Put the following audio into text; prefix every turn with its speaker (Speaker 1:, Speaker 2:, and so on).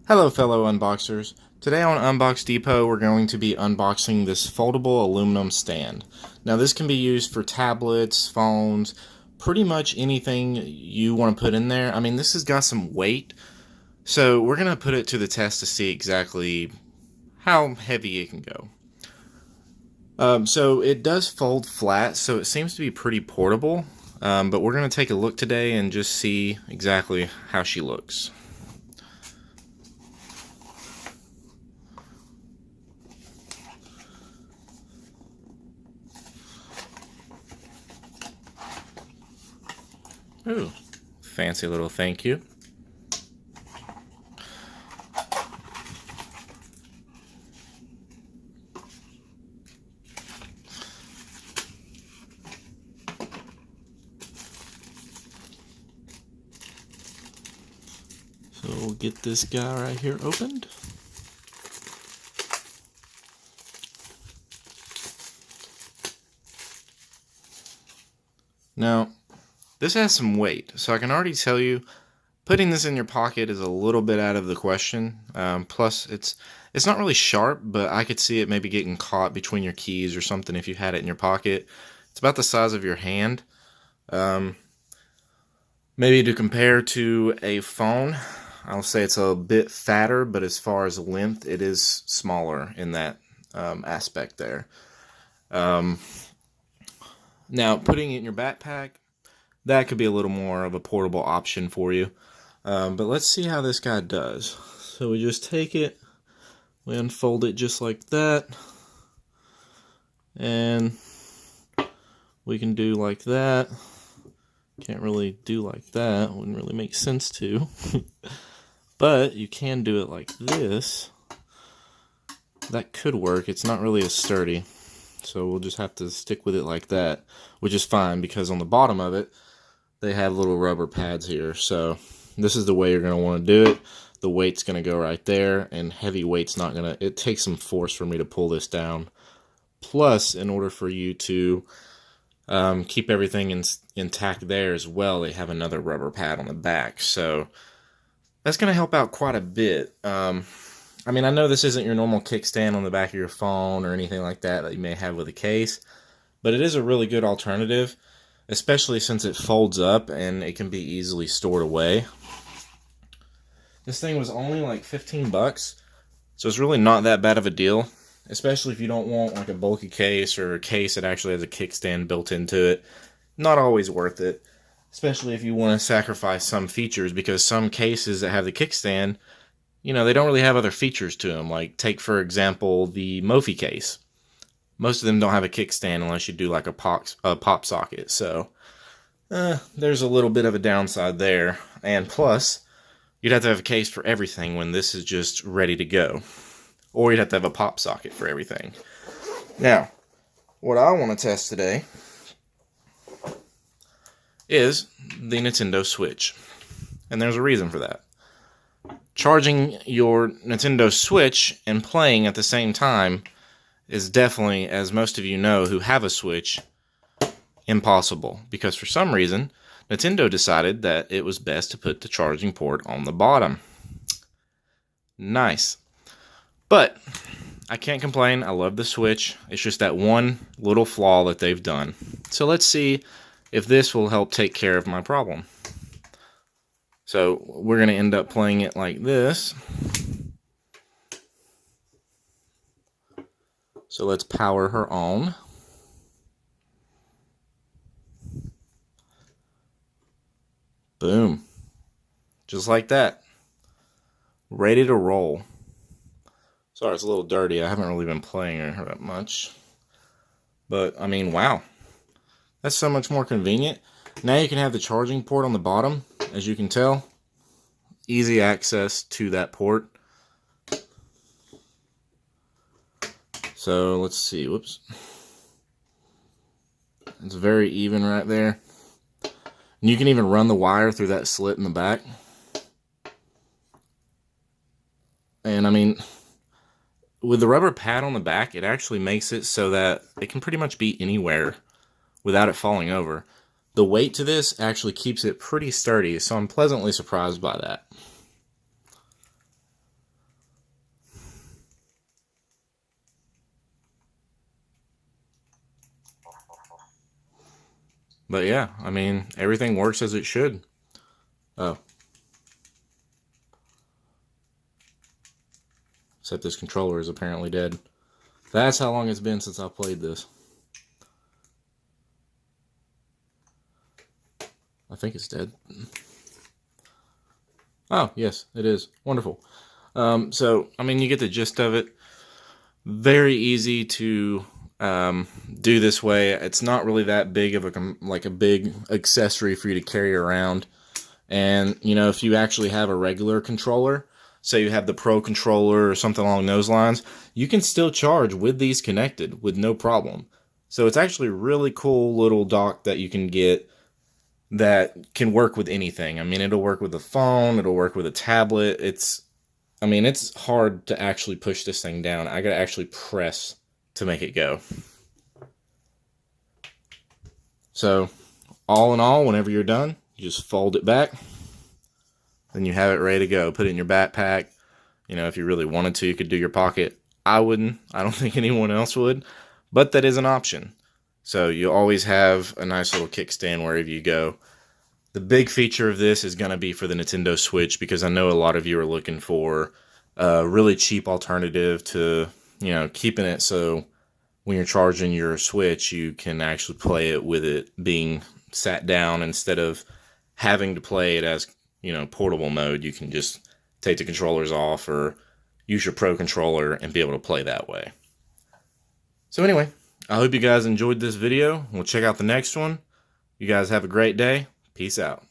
Speaker 1: Hello fellow unboxers. Today on Unbox Depot we're going to be unboxing this foldable aluminum stand. Now this can be used for tablets, phones, pretty much anything you want to put in there. I mean, this has got some weight, so we're going to put it to the test to see exactly how heavy it can go. So it does fold flat, so it seems to be pretty portable, but we're going to take a look today and just see exactly how she looks. Ooh, fancy little thank you. So we'll get this guy right here opened. Now, this has some weight, so I can already tell you putting this in your pocket is a little bit out of the question. Plus, it's not really sharp, but I could see it maybe getting caught between your keys or something if you had it in your pocket. It's about the size of your hand. Maybe to compare to a phone, I'll say it's a bit fatter, but as far as length, it is smaller in that aspect there. Now, putting it in your backpack, that could be a little more of a portable option for you. But let's see how this guy does. So we just take it, we unfold it just like that, and we can do like that. Can't really do like that, wouldn't really make sense to. But you can do it like this. That could work. It's not really as sturdy, so we'll just have to stick with it like that, which is fine because on the bottom of it they have little rubber pads here. So this is the way you're going to want to do it. The weight's going to go right there, and heavy weight's not going to, it takes some force for me to pull this down. Plus, in order for you to keep everything intact there as well, they have another rubber pad on the back. So that's going to help out quite a bit. I mean, I know this isn't your normal kickstand on the back of your phone or anything like that you may have with a case, but it is a really good alternative, especially since it folds up and it can be easily stored away. This thing was only like 15 bucks, so it's really not that bad of a deal, especially if you don't want like a bulky case or a case that actually has a kickstand built into it. Not always worth it, especially if you want to sacrifice some features, because some cases that have the kickstand, you know, they don't really have other features to them. Like, take for example the Mophie case. Most of them don't have a kickstand unless you do like a pop socket. So there's a little bit of a downside there. And plus, you'd have to have a case for everything when this is just ready to go. Or you'd have to have a pop socket for everything. Now, what I want to test today is the Nintendo Switch. And there's a reason for that. Charging your Nintendo Switch and playing at the same time is definitely, as most of you know who have a Switch, impossible. Because for some reason, Nintendo decided that it was best to put the charging port on the bottom. Nice. But I can't complain. I love the Switch. It's just that one little flaw that they've done. So let's see if this will help take care of my problem. So we're going to end up playing it like this. So let's power her on. Boom. Just like that. Ready to roll. Sorry, it's a little dirty. I haven't really been playing her that much. But, I mean, wow. That's so much more convenient. Now you can have the charging port on the bottom, as you can tell. Easy access to that port. So, let's see. Whoops. It's very even right there. And you can even run the wire through that slit in the back. And, I mean, with the rubber pad on the back, it actually makes it so that it can pretty much be anywhere without it falling over. The weight to this actually keeps it pretty sturdy, so I'm pleasantly surprised by that. But yeah, I mean, everything works as it should. Oh. Except this controller is apparently dead. That's how long it's been since I played this. I think it's dead. Oh, yes, it is. Wonderful. So, I mean, you get the gist of it. Very easy to do this way. It's not really that big of a big accessory for you to carry around. And, you know, if you actually have a regular controller, say you have the Pro controller or something along those lines, you can still charge with these connected with no problem. So it's actually a really cool little dock that you can get that can work with anything. I mean, it'll work with a phone, it'll work with a tablet. It's hard to actually push this thing down. I gotta actually press to make it go. So, all in all, whenever you're done, you just fold it back. Then you have it ready to go. Put it in your backpack. You know, if you really wanted to, you could do your pocket. I wouldn't. I don't think anyone else would. But that is an option. So you always have a nice little kickstand wherever you go. The big feature of this is going to be for the Nintendo Switch, because I know a lot of you are looking for a really cheap alternative to, you know, keeping it so when you're charging your Switch, you can actually play it with it being sat down instead of having to play it as, you know, portable mode. You can just take the controllers off or use your Pro controller and be able to play that way. So anyway, I hope you guys enjoyed this video. We'll check out the next one. You guys have a great day. Peace out.